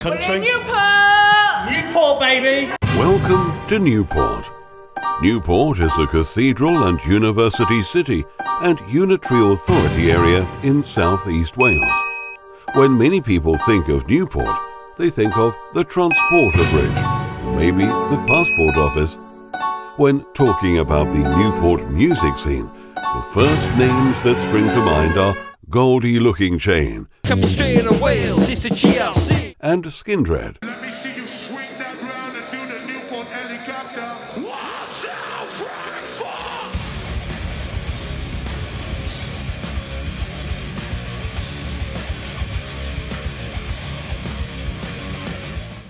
Country. Newport! Newport, baby! Welcome to Newport. Newport is a cathedral and university city and unitary authority area in southeast Wales. When many people think of Newport, they think of the Transporter Bridge, maybe the Passport Office. When talking about the Newport music scene, the first names that spring to mind are Goldie Looking Chain Couple straight of Wales, it's a GLC. and Skindred. Let me see you swing that round and do the Newport helicopter. 1, 2, 3,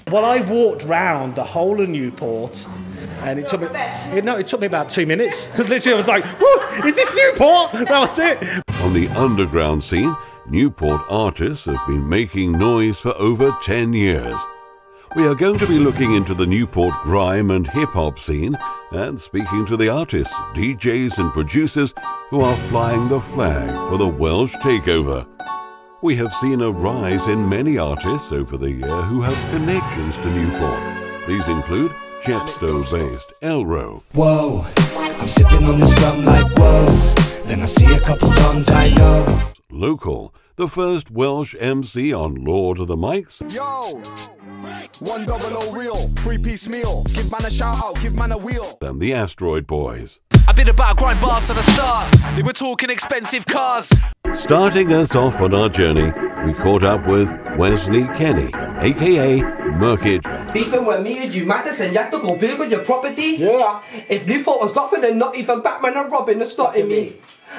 4. Well, I walked round the whole of Newport, and it took me about 2 minutes. Literally, I was like, "Woo! Is this Newport?" That was it. On the underground scene, Newport artists have been making noise for over 10 years. We are going to be looking into the Newport grime and hip-hop scene and speaking to the artists, DJs and producers who are flying the flag for the Welsh takeover. We have seen a rise in many artists over the year who have connections to Newport. These include Chepstow-based Elro. Whoa, I'm sipping on this rum like whoa. Then I see a couple guns I know. Local, the first Welsh MC on Lord of the Mics. Yo, 100 real, 3-piece meal. Give man a shout out, give man a wheel. And the Asteroid Boys. I've been about grind bars at the start. They were talking expensive cars. Starting us off on our journey, we caught up with Wesley Kenny, aka Murkage. Beefing with me and you matters and you have to go big on your property? Yeah. If Newport was nothing, then not even Batman or Robin are starting me.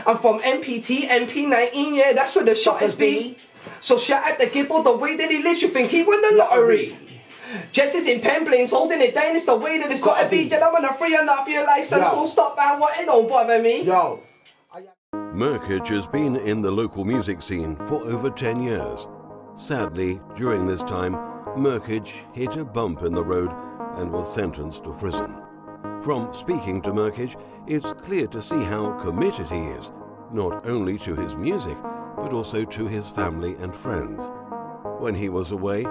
I'm from MPT, MP19, yeah, that's where the shot is be. So shout at the Gibble, the way that he lives, you think he won the lottery. Jets is in Pemblins, holding it down, it's the way that it's gotta be. You know, I'm on a 3.5-year license, so stop man, what, it don't bother me. Yo. Murkage has been in the local music scene for over 10 years. Sadly, during this time, Murkage hit a bump in the road and was sentenced to prison. From speaking to Murkage, it's clear to see how committed he is, not only to his music, but also to his family and friends. When he was away,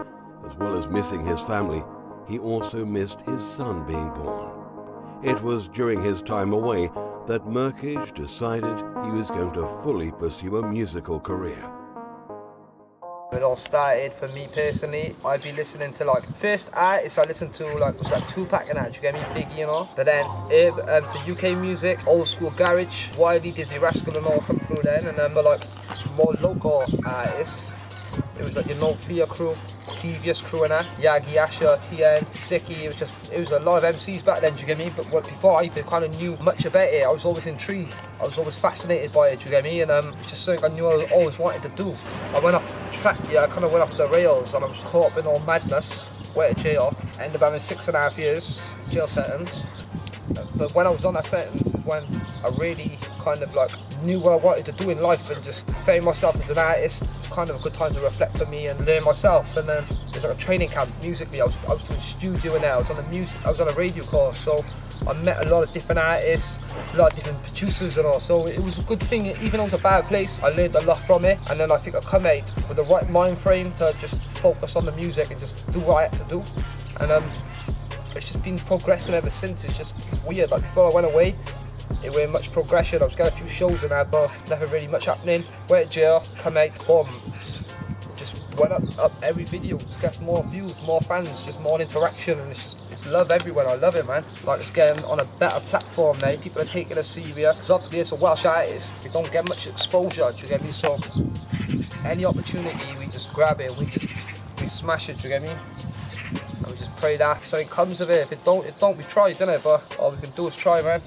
as well as missing his family, he also missed his son being born. It was during his time away that Murkage decided he was going to fully pursue a musical career. It all started for me personally. I'd be listening to like first artists I listened to like was like Tupac and that, do you get me, Biggie and all. But then for UK music, old school garage, Wiley, Disney Rascal and all come through then. And then for like more local artists, it was like your No Fear crew, Devious crew and that, Yagi, Asher, TN, Sicky. It was a lot of MCs back then, do you get me? But before I even kind of knew much about it, I was always intrigued. I was always fascinated by it, do you get me? And it's just something I knew I always wanted to do. I went off track, yeah, I kind of went off the rails and I was caught up in all madness, went to jail, ended up having 6.5 years jail sentence. But when I was on that sentence is when I really kind of like knew what I wanted to do in life and just found myself as an artist. It was kind of a good time to reflect for me and learn myself. And then there's like a training camp musically. I was doing studio and I was on a radio course, so I met a lot of different artists, a lot of different producers and all. So it was a good thing. Even though it was a bad place, I learned a lot from it. And then I think I come out with the right mind frame to just focus on the music and just do what I had to do. And it's just been progressing ever since. It's weird. Like before I went away, it wasn't much progression. I was getting a few shows and that, but never really much happening. Went to jail, come out, boom. Just went up every video. Just gets more views, more fans, just more interaction, and it's love everywhere. I love it, man. Like it's getting on a better platform now. People are taking it serious. Because obviously it's a Welsh artist. We don't get much exposure, do you get me? So any opportunity, we just grab it. We smash it, do you get me? And we just pray that something comes of it. If it don't, we try, don't it? But all we can do is try, man.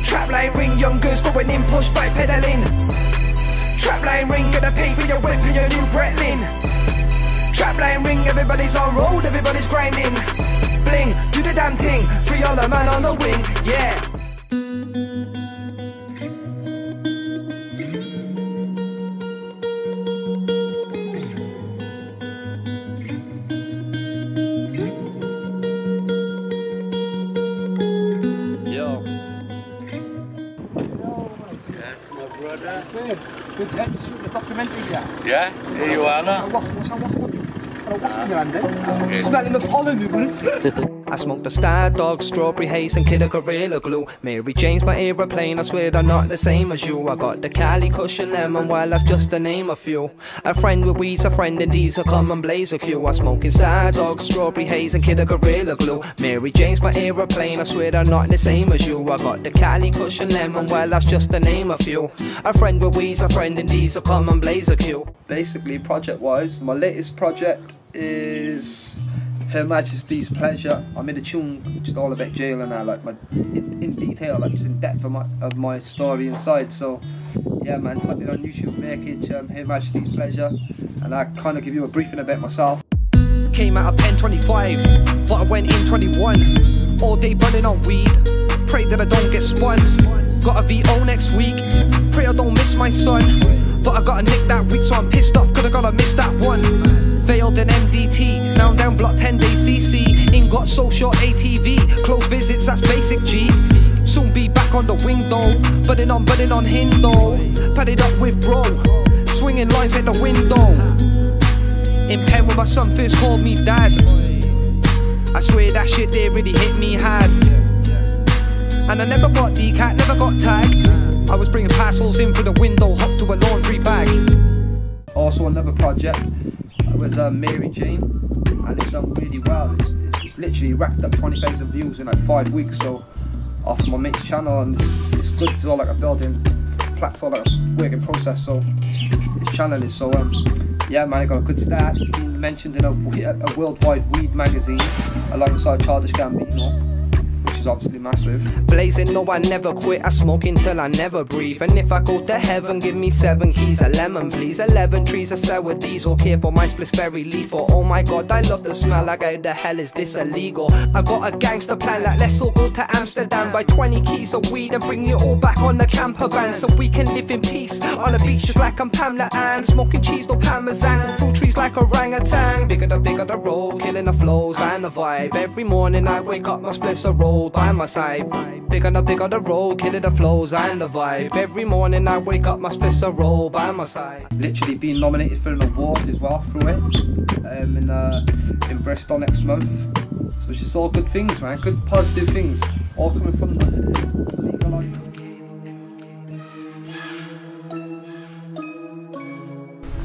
Trapline ring, young girls going in, push by pedaling. Trapline ring, gonna pay for your whip and your new Bretlin. Trapline ring, everybody's on road, everybody's grinding. Bling, do the damn thing, free all the man on the wing, yeah. Good the documentary yet? Yeah, here you are now. Smelling the pollen, I smoked the Sky Dog, strawberry haze and Kid Gorilla Glue. Mary Jane's my aeroplane, I swear they're not the same as you. I got the Cali Cushion Lemon, well that's just to name a few. A friend with weed's a friend and these are common blazer Q. I smoking Sky Dog, strawberry haze and Kid Gorilla Glue. Mary Jane's my aeroplane, I swear they're not the same as you. I got the Cali Cushion Lemon, well that's just to name a few. A friend with weed's a friend and these are common blazer Q. Basically, project wise, my latest project is Her Majesty's Pleasure. I made a tune which is all about jail and I like my in detail, like just in depth of my story inside. So yeah man, type it on YouTube, Murkage, Her Majesty's Pleasure, and I kind of give you a briefing about myself. Came out of pen 25, but I went in 21. All day burning on weed, pray that I don't get spun. Got a VO next week, pray I don't miss my son. But I got a nick that week, so I'm pissed off, cause I gotta miss that one. Failed an MDT, now I'm down block 10 day CC. Ain't got so short ATV, close visits, that's basic G. Soon be back on the wing though, burning on Hindo. Padded up with bro, swinging lines at the window. In pen when my son first called me dad, I swear that shit there really hit me hard. And I never got decat, never got tag. I was bringing parcels in through the window, hopped to a laundry bag. Also another project was Mary Jane, and it's done really well. It's literally racked up 20,000 views in like 5 weeks, so off my mate's channel, and it's good. It's all like a building platform, like a working process. So his channel is so yeah man, I got a good start. It's been mentioned in a worldwide weed magazine alongside Childish Gambino, which is obviously massive. Blazing, no I never quit, I smoke until I never breathe. And if I go to heaven, give me 7 keys, a lemon please. 11 trees, a sour diesel, care for my spliff's very lethal. Oh my god, I love the smell, like how the hell is this illegal? I got a gangster plan, like let's all go to Amsterdam. Buy 20 keys of weed and bring it all back on the camper van, so we can live in peace on the beach just like I'm Pamela Ann. Smoking cheese, no parmesan, fruit trees like orangutan. Bigger the road, killing the flows and the vibe. Every morning I wake up, my spliff's a roll by my side. Big on the road, killing the flows and the vibe. Every morning I wake up, my spliff's a roll by my side. Literally being nominated for an award as well through it in Bristol next month. So it's just all good things man, good positive things, all coming from the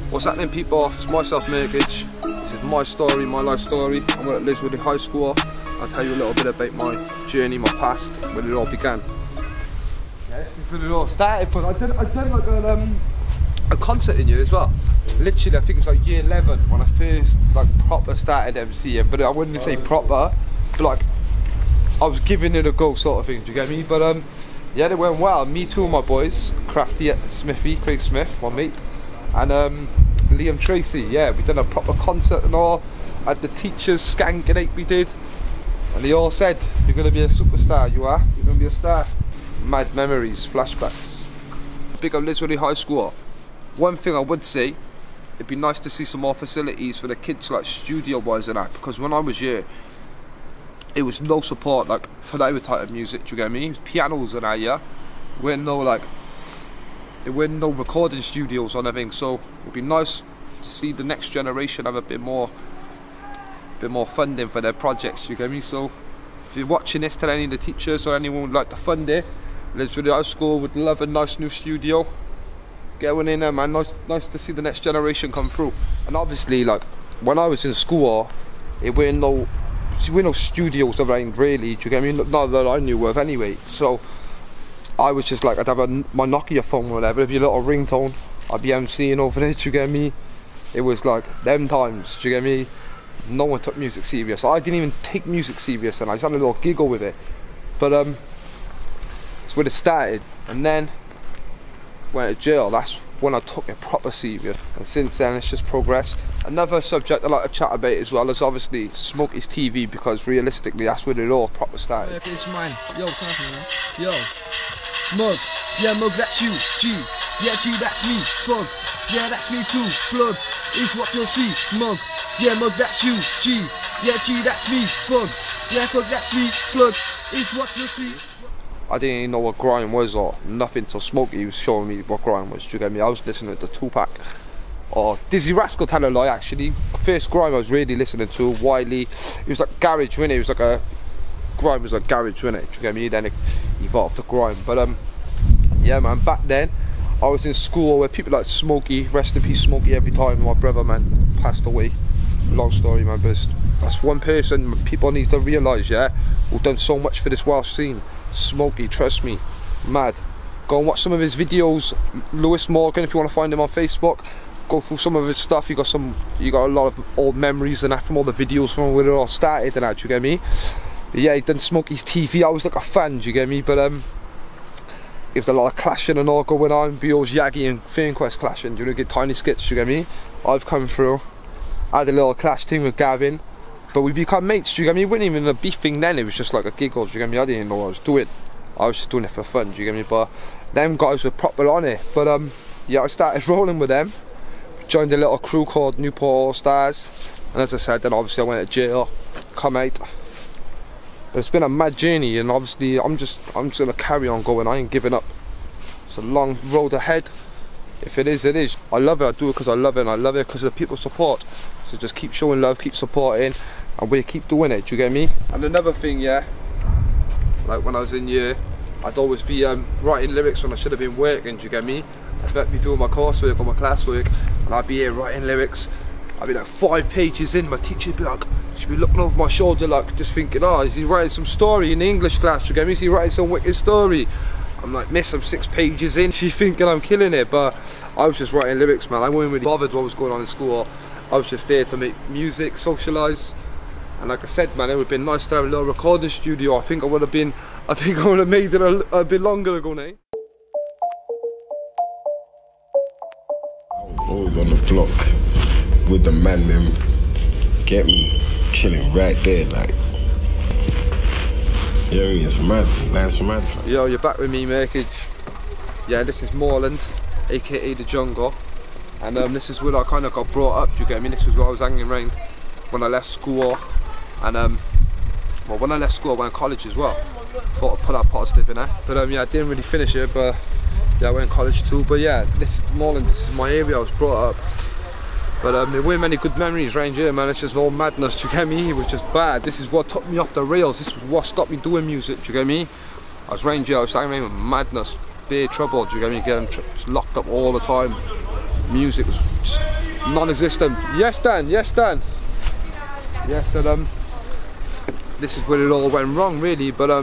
What's happening people, it's myself Murkage. This is my story, my life story. I'm at Lisworth High School. I'll tell you a little bit about my journey, my past, when it all began. Yeah, this is when it all started, but I done like a concert in here as well. Literally, I think it was like year 11 when I first like proper started MCing, but I wouldn't say proper, but like I was giving it a go sort of thing, do you get me? But yeah, it went well. Me, 2 of my boys, Crafty at Smithy, Craig Smith, my mate, and Liam Tracy. Yeah, we done a proper concert and all. Had the teachers skanking it we did. And they all said, you're going to be a superstar, you are. You're going to be a star. Mad memories, flashbacks. Big up Lisworth High School. One thing I would say, it'd be nice to see some more facilities for the kids, like studio-wise and that. Because when I was here, it was no support, like, for our type of music, do you get me? It was pianos and that, yeah? There were no recording studios or anything, so it'd be nice to see the next generation have a bit more funding for their projects, you get me? So if you're watching this, tell any of the teachers or anyone would like to fund it. Lisworth High School would love a nice new studio. Get one in there man, nice to see the next generation come through. And obviously like when I was in school, it were no studios around really, do you get me? Not that I knew of anyway. So I was just like, I'd have my Nokia phone or whatever, it'd be a little ringtone, I'd be MCing over there, do you get me? It was like them times, do you get me? No one took music serious. I didn't even take music serious, and I just had a little giggle with it. But that's when it started. And then went to jail. That's when I took it proper serious. And since then, it's just progressed. Another subject I like to chat about as well is obviously Smoke is TV, because realistically, that's when it all proper started. Okay, it's mine. Yo, talking man. Yo, Mug. Yeah, Mug, that's you. G. Yeah, G, that's me. Fug. Yeah, that's me too. Blood is what you'll see. Mug. Yeah, Mug, that's you. G. Yeah, G, that's me. Fug. Yeah, Fug, that's me. Blood is what you'll see. I didn't even know what grime was or nothing till Smokey was showing me what grime was. Do you get me? I was listening to Tupac or Dizzy Rascal, tell a lie actually. First grime I was really listening to, Wiley. It was like garage, wasn't it? It was like a grime was like garage, wasn't it? Do you get me? Then it evolved to grime. But yeah man, back then I was in school where people like Smokey, rest in peace Smokey, every time my brother man passed away. Long story man, but that's one person people need to realise, yeah, who've done so much for this Welsh scene. Smokey, trust me, mad. Go and watch some of his videos. Lewis Morgan, if you want to find him on Facebook, go through some of his stuff. You got a lot of old memories and that from all the videos from where it all started and that, do you get me? But yeah, he done Smokey's TV. I was like a fan, do you get me? But it was a lot of clashing and all going on. Beals, Yagi and Fernquest clashing, do you know, get tiny skits, do you get me? I've come through, I had a little clash thing with Gavin, but we become mates, do you get me? It wasn't even a beef thing then, it was just like a giggle, do you get me? I didn't even know what I was doing. I was just doing it for fun, do you get me? But them guys were proper on it. But yeah, I started rolling with them, joined a little crew called Newport All Stars, and as I said, then obviously I went to jail, come out. But it's been a mad journey, and obviously I'm just gonna carry on going. I ain't giving up. It's a long road ahead. If it is, it is. I love it, I do it because I love it, and I love it because of the people's support. So just keep showing love, keep supporting, and we keep doing it, do you get me? And another thing, yeah, like when I was in year, I'd always be writing lyrics when I should have been working, do you get me? I'd be doing my coursework or my classwork, and I'd be here writing lyrics. I'd be like 5 pages in, my teacher'd be like, she'd be looking over my shoulder like, just thinking, oh, is he writing some story in the English class, do you get me? Is he writing some wicked story? I'm like, miss, I'm 6 pages in. She's thinking I'm killing it, but I was just writing lyrics, man. I wasn't really bothered what was going on in school. I was just there to make music, socialise, and like I said, man, it would have been nice to have a little recording studio. I think I would have made it a bit longer ago now. Always on the block with the man, them get me chilling right there, like. Yeah, it's mad, that's mad. Yo, you're back with me, Murkage. Yeah, this is Moreland, aka the Jungle, and this is where I kind of got brought up. Do you get me? This was where I was hanging around when I left school, and well, when I left school, I went to college as well. Thought I'd put that positive in there, but yeah, I didn't really finish it. But yeah, I went to college too. But yeah, this Moreland, this is my area. I was brought up. But there weren't many good memories around here, man. It's just all madness, do you get me? It was just bad. This is what took me off the rails. This was what stopped me doing music, do you get me? I was around here, I was hanging around with madness, big trouble, do you get me? Getting locked up all the time. Music was just non-existent. Yes, Dan, yes, Dan. Yes, and this is where it all went wrong, really. But I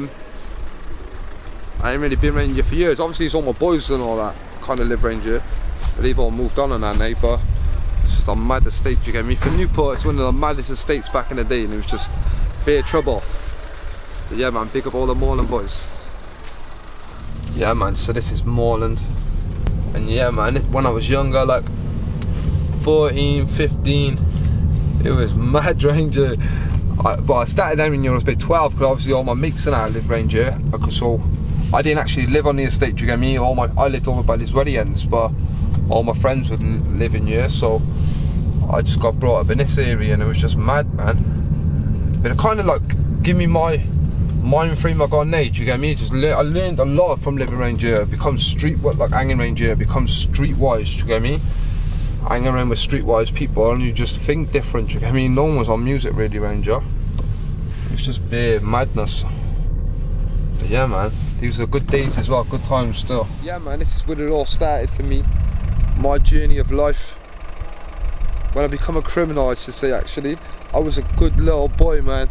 ain't really been around here for years. Obviously, it's all my boys and all that kind of live around here. But they've all moved on and that now, but it's just a mad estate, you get me? For Newport, it's one of the maddest estates back in the day, and it was just fair trouble. But yeah, man, big up all the Moreland boys. Yeah, man, so this is Moreland. And yeah, man, when I was younger, like 14, 15, it was mad round here. But I started down when I was about 12, because obviously all my mates and I live round here. So I didn't actually live on the estate, do you get me? I lived over by Lisworry ends, but all my friends would live in here, so I just got brought up in this area, and it was just mad, man. But it kind of like give me my mind frame I got now, do you get me? I learned a lot from living around here. It becomes like hanging around here, it becomes streetwise, do you get me? Hanging around with streetwise people, and you just think different, do you get me? No one was on music really around here. It's just bare madness. But yeah, man, these are good days as well, good times still. Yeah, man, this is where it all started for me. My journey of life. When I become a criminal, I should say, actually. I was a good little boy, man.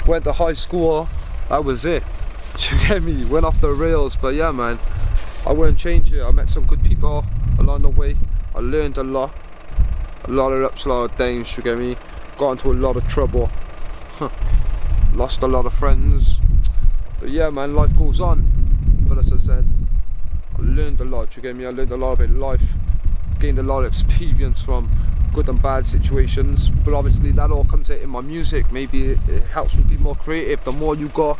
Went to high school, that was it. Do you get me? Went off the rails, but yeah, man, I wouldn't change it. I met some good people along the way. I learned a lot of ups, a lot of downs, you get me? Got into a lot of trouble. Lost a lot of friends. But yeah, man, life goes on. But as I said, I learned a lot, you get me? I learned a lot about life. Gained a lot of experience from good and bad situations, but obviously that all comes out in my music. Maybe it helps me be more creative. The more you got,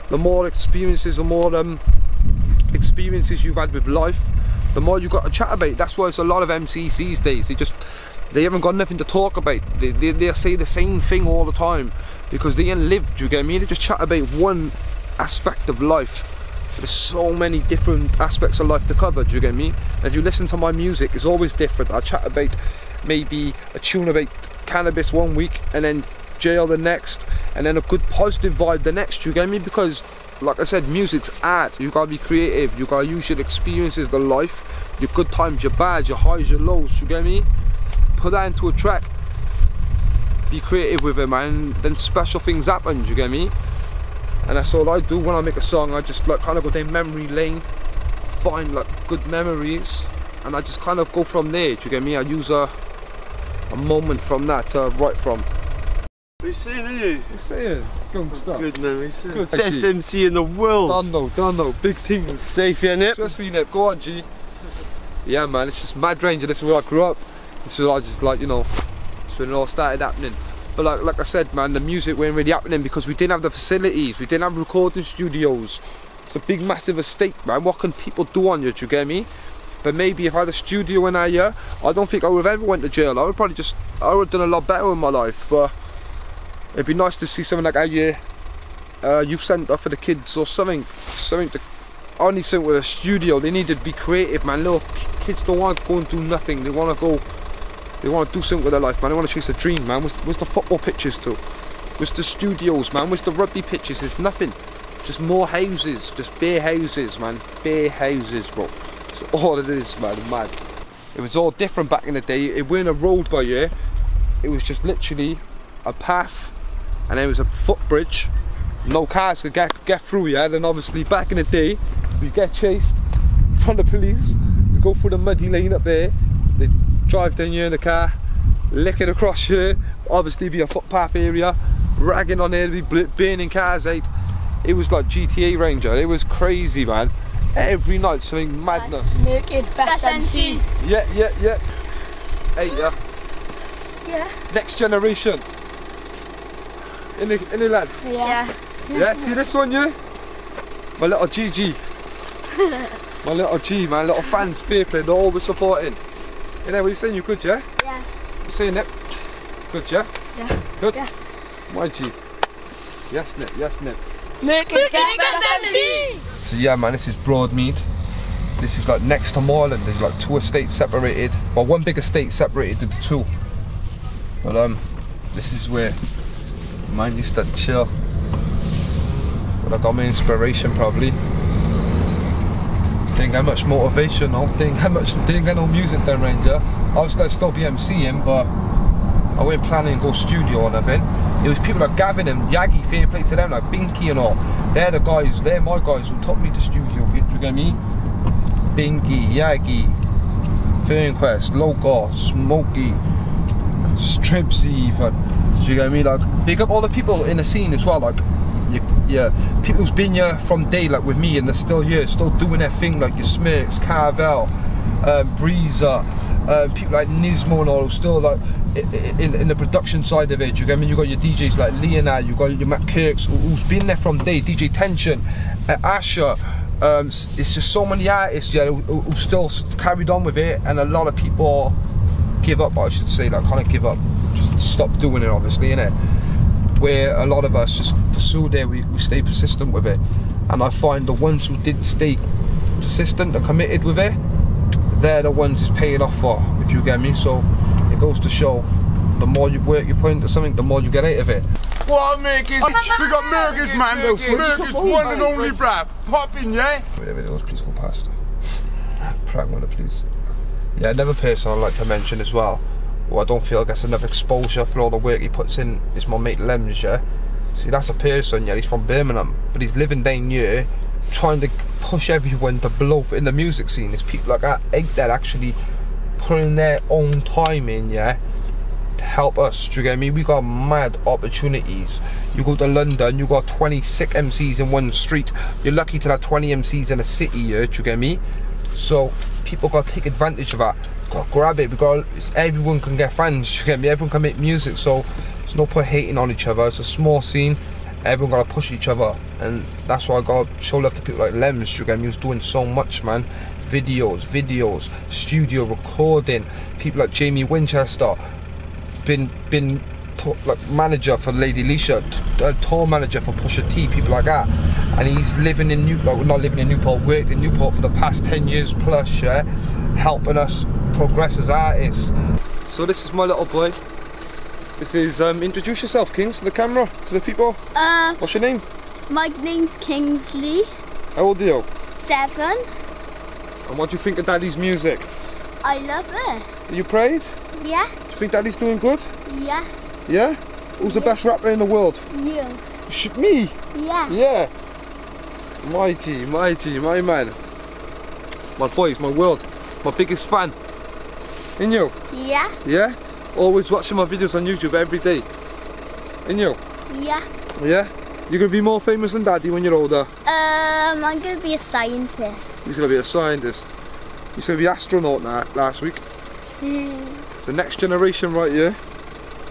the more experiences, the more experiences you've had with life, the more you got to chat about. That's why it's a lot of MCs these days, they haven't got nothing to talk about. They say the same thing all the time because they ain't lived, do you get me? They just chat about one aspect of life there's so many different aspects of life to cover, do you get me? And if you listen to my music, it's always different. I chat about maybe a tune about cannabis one week, and then jail the next, and then a good positive vibe the next, do you get me? Because like I said, music's art. You gotta be creative, you gotta use your experiences, the life, your good times, your bad, your highs, your lows, do you get me? Put that into a track, be creative with it, man, then special things happen, do you get me? And that's all I do when I make a song. I just like kind of go down memory lane, find like good memories, and I just kind of go from there, do you get me? I use a moment from that to write from. What are you saying, are you? What are you saying? Good stuff. Good memories. Good. Best MC in the world. Done though, big things. Safe, yeah, Nip? Just for you, Nip. Go on, G. Yeah, man, it's just mad range. This is where I grew up. This is where I just like, you know, it's when it all started happening. But like I said, man, the music wasn't really happening because we didn't have the facilities. We didn't have recording studios. It's a big, massive estate, man. What can people do on you, do you get me? But maybe if I had a studio in our year, I don't think I would have ever went to jail. I would have done a lot better in my life. But it'd be nice to see something like our youth centre for the kids or something to, only something with a studio. They need to be creative, man. Little kids don't want to go and do nothing. They want to do something with their life, man. They want to chase a dream, man. Where's the football pitches to? Where's the studios, man? Where's the rugby pitches? There's nothing. Just more houses, just bare houses, man. Bare houses, bro. That's all it is, man. Mad. It was all different back in the day. It wasn't a road by you. It was just literally a path, and there was a footbridge. No cars could get through, yeah. Then obviously back in the day, we get chased from the police. We go through the muddy lane up there. They drive down here in the car, lick it across here. Obviously be a footpath area, ragging on there, be burning cars out. It was like GTA Ranger. It was crazy, man. Every night something madness. Murkage, best MC. Yeah. Hey, yeah. Next generation. Any lads? Yeah. Yeah, see this one, yeah? My little GG. My little G, man, little fans, fair play, they're always supporting. You know what you're saying, you good, yeah? Yeah. You saying that? Good, yeah? Yeah. Good? Yeah. My G. Yes, Nip, yes, Nip. Murkage, best MC. So yeah, man, this is Broadmead. This is like next to Moreland. There's like two estates separated. Well, one big estate separated into two. But this is where mine used to chill. But I got my inspiration probably. Didn't get much motivation, no. Didn't get no music down around here. I was gonna still be MCing, but I wasn't planning to go studio or nothing. It was people like Gavin and Yagi, fair play to them, like Binky and all. They're the guys, they're my guys who took me to studio, do you get me? Binky, Yagi, Fernquest, Loco, Smokey, Stripsy even, do you get me? Like, big up all the people in the scene as well, like, yeah, people who's been here from day, like with me, and they're still here, still doing their thing, like your Smirks, Carvel, Breezer, people like Nismo and all, who still like in the production side of it, you get me? You got your DJs like Leonard, you got your Matt Kirks, who's been there from day, DJ Tension, Asher, it's just so many artists, yeah, who still carried on with it, and a lot of people give up, I should say, like kind of give up, just stop doing it, obviously, innit? Where a lot of us just pursued it, we stay persistent with it, and I find the ones who did stay persistent and committed with it, they're the ones it's paying off for, if you get me. So it goes to show, the more you work you put into something, the more you get out of it. What Murkage? We got Murkage, man. Murkage, one and only, bruv. Popping, yeah? Whatever those, please go past. Prank one, please. Yeah, another person I'd like to mention as well, who I don't feel gets enough exposure for all the work he puts in, is my mate Lems, yeah? See, that's a person, yeah, he's from Birmingham, but he's living down here, trying to push everyone to blow in the music scene. There's people like that out there actually putting their own time in, yeah, to help us, do you get me? We got mad opportunities. You go to London, you got 26 MCs in one street. You're lucky to have 20 MCs in a city, yeah, do you get me? So people got to take advantage of that. Got to grab it, because everyone can get fans, you get me? Everyone can make music, so there's no point hating on each other. It's a small scene, everyone got to push each other, and that's why I got to show love to people like Lems, you get me? Who's doing so much, man. Videos, studio recording. People like Jamie Winchester, been like manager for Lady Leisha, tour manager for Pusha T, people like that. and he's living in Newport, not living in Newport, worked in Newport for the past 10 years plus, yeah, helping us progress as artists. So this is my little boy. This is, introduce yourself, Kings, to the camera, to the people. What's your name? My name's Kingsley. How old are you? 7. And what do you think of Daddy's music? I love it. Are you praised? Yeah. Do you think Daddy's doing good? Yeah. Yeah? Who's the best rapper in the world? You. Me? Yeah. Yeah. My G, my man. My boy's my world. My biggest fan. And you? Yeah. Yeah? Always watching my videos on YouTube every day. And you? Yeah. Yeah? You're gonna be more famous than Daddy when you're older? I'm gonna be a scientist. He's gonna be a scientist. He's gonna be an astronaut now, last week. It's the next generation right here.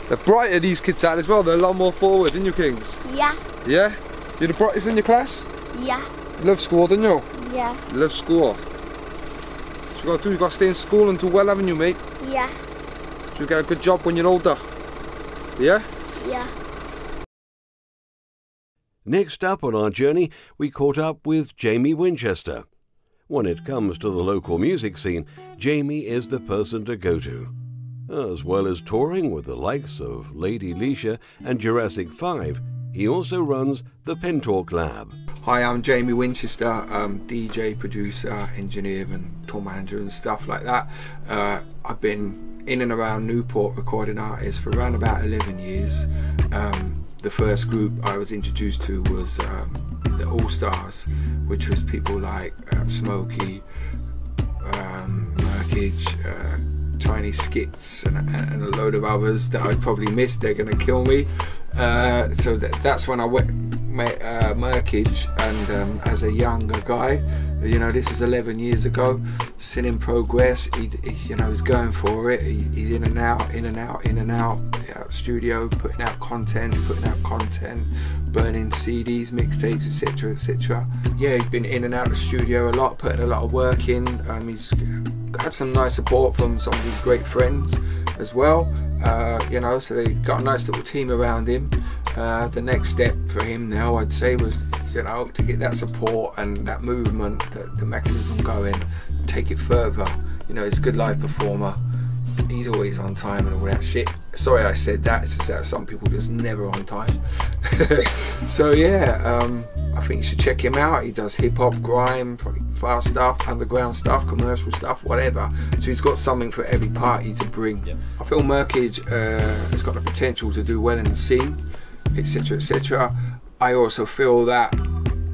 They're brighter, these kids are as well. They're a lot more forward, aren't you, Kings? Yeah. Yeah? You're the brightest in your class? Yeah. You love school, don't you? Yeah. You love school. What you gotta do, you gotta stay in school and do well, haven't you, mate? Yeah. So you get a good job when you're older. Yeah? Yeah. Next up on our journey, we caught up with Jamie Winchester. When it comes to the local music scene, Jamie is the person to go to. As well as touring with the likes of Lady Leisha and Jurassic 5, he also runs the Pen Talk Lab. Hi, I'm Jamie Winchester, DJ, producer, engineer and tour manager and stuff like that. I've been in and around Newport recording artists for around about 11 years. The first group I was introduced to was the All Stars, which was people like Smokey, Murkage, Tiny Skits and a load of others that I probably missed. They're gonna kill me. So that's when I met Murkage, and as a younger guy, you know, this is 11 years ago, still in progress. He you know, he's going for it. He's in and out, studio, putting out content, burning CDs, mixtapes, etc, etc. Yeah, he's been in and out of the studio a lot, putting a lot of work in. He's had some nice support from some of his great friends as well. You know, so they got a nice little team around him. The next step for him now, I'd say, was, you know, to get that support and that movement, the mechanism going, take it further. You know, he's a good live performer. He's always on time and all that shit. Sorry I said that, it's just that some people just never on time. So yeah, I think you should check him out. He does hip hop, grime, fast stuff, underground stuff, commercial stuff, whatever. So he's got something for every party to bring. Yep. I feel Murkage has got the potential to do well in the scene, etc, etc. I also feel that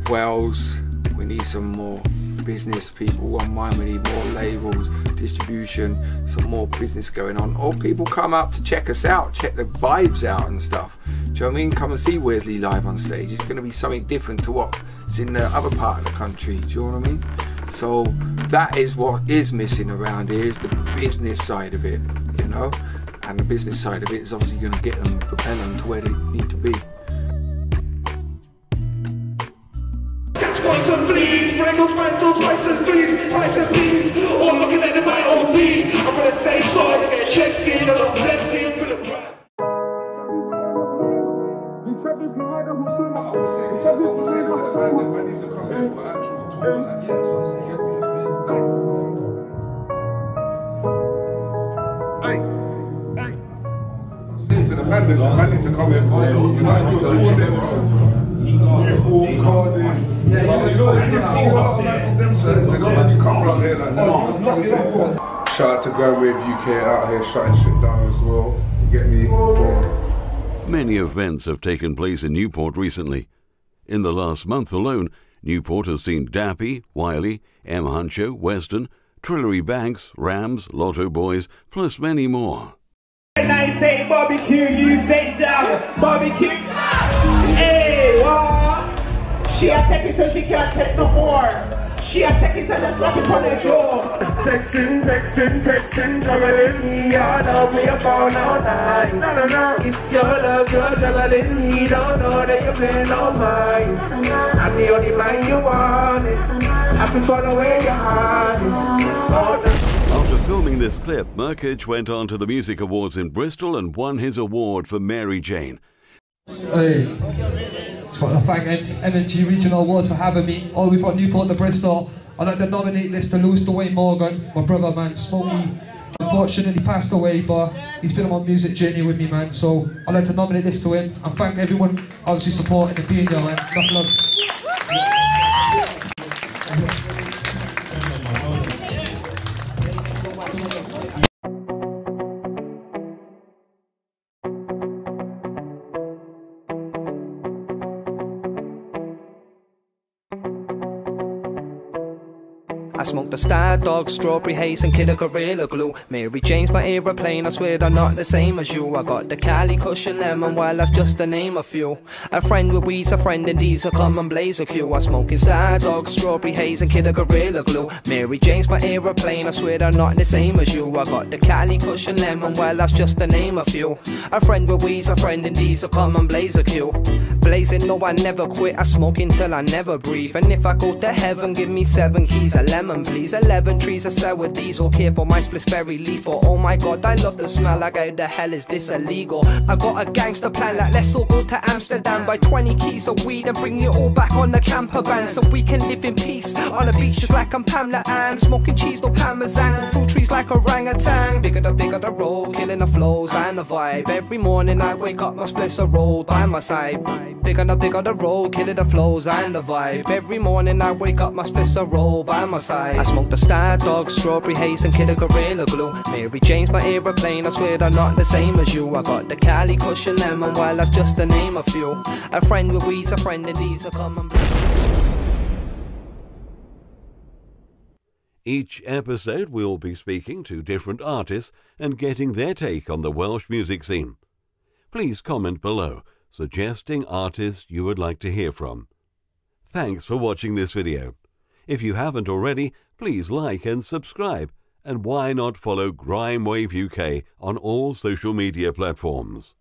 Wells, we need some more business people on mine. We need more labels, distribution, some more business going on. Or people come up to check us out, check the vibes out and stuff. Do you know what I mean? Come and see Wesley live on stage. It's going to be something different to what's in the other part of the country. Do you know what I mean? So that is what is missing around here, is the business side of it, you know? And the business side of it is obviously going to get them, propel them to where they need to be. Sponsor please, Frankel's Mental, license please, license please. All looking at the my OP. I'm gonna say sorry, I get checks in, I don't flex in for the brand. To the man needs to come here for you. You might do a tour Newport, Cardiff. Yeah, you know, if you see a lot of man from them sides, they don't really come around here like that. Shout out to Grandwave UK out here shutting shit down as well. You get me? Many events have taken place in Newport recently. In the last month alone, Newport has seen Dappy, Wiley, M. Huncho, Weston, Trillery Banks, Rams, Lotto Boys, plus many more. And I say barbecue, you say jam. Barbecue. Hey, what? She a take it till she can't take no more. She a take it till the slap it on the jaw. Texting, juggling me. I know we are born all night. No, it's your love, you're juggling me. Don't know that you're playing all mine. I'm the only man you want it. I can follow where your heart is. After filming this clip, Murkage went on to the Music Awards in Bristol and won his award for Mary Jane. Hey. Just want to thank MNG Regional Awards for having me, all the way from Newport to Bristol. I'd like to nominate this to Lewis Dwayne Morgan, my brother, man. Smokey unfortunately passed away, but he's been on my music journey with me, man. So I'd like to nominate this to him and thank everyone obviously supporting and being there, man. Enough love. I smoke the Star Dog, Strawberry Haze and Killer Gorilla Glue. Mary Jane's my aeroplane, I swear they're not the same as you. I got the Cali Cushion Lemon, well that's just to name a few. A friend with weeds, a friend in these, a common blazer queue. I smoke Star Dog, Strawberry Haze and Killer Gorilla Glue. Mary Jane's my aeroplane, I swear they're not the same as you. I got the Cali Cushion Lemon, well that's just to name a few. A friend with weeds, a friend in these, a common blazer queue. Blazing, no I never quit, I smoke until I never breathe. And if I go to heaven, give me 7 keys of lemon, please. 11 trees of sour diesel, care for my spliffs very lethal. Oh my god, I love the smell, like how the hell is this illegal? I got a gangster plan, like let's all go to Amsterdam, buy 20 keys of weed and bring it all back on the camper van, so we can live in peace on the beach just like I'm Pamela Ann. Smoking cheese, no parmesan, fruit trees like orangutan. Bigger the road, killing the flows and the vibe. Every morning I wake up, my spliffs are rolled by my side. Bigger the road, killing the flows and the vibe. Every morning I wake up, my spliffs are rolled by my side. I smoke the Star Dog, Strawberry Haze and Killer Gorilla Glue. Mary Jane's my aeroplane, I swear they're not the same as you. I got the Cali Cushion Lemon, well that's just to name a few. A friend with weeds, a friend in these, a common. Each episode we'll be speaking to different artists and getting their take on the Welsh music scene. Please comment below, suggesting artists you would like to hear from. Thanks for watching this video. If you haven't already, please like and subscribe, and why not follow Grime Wave UK on all social media platforms.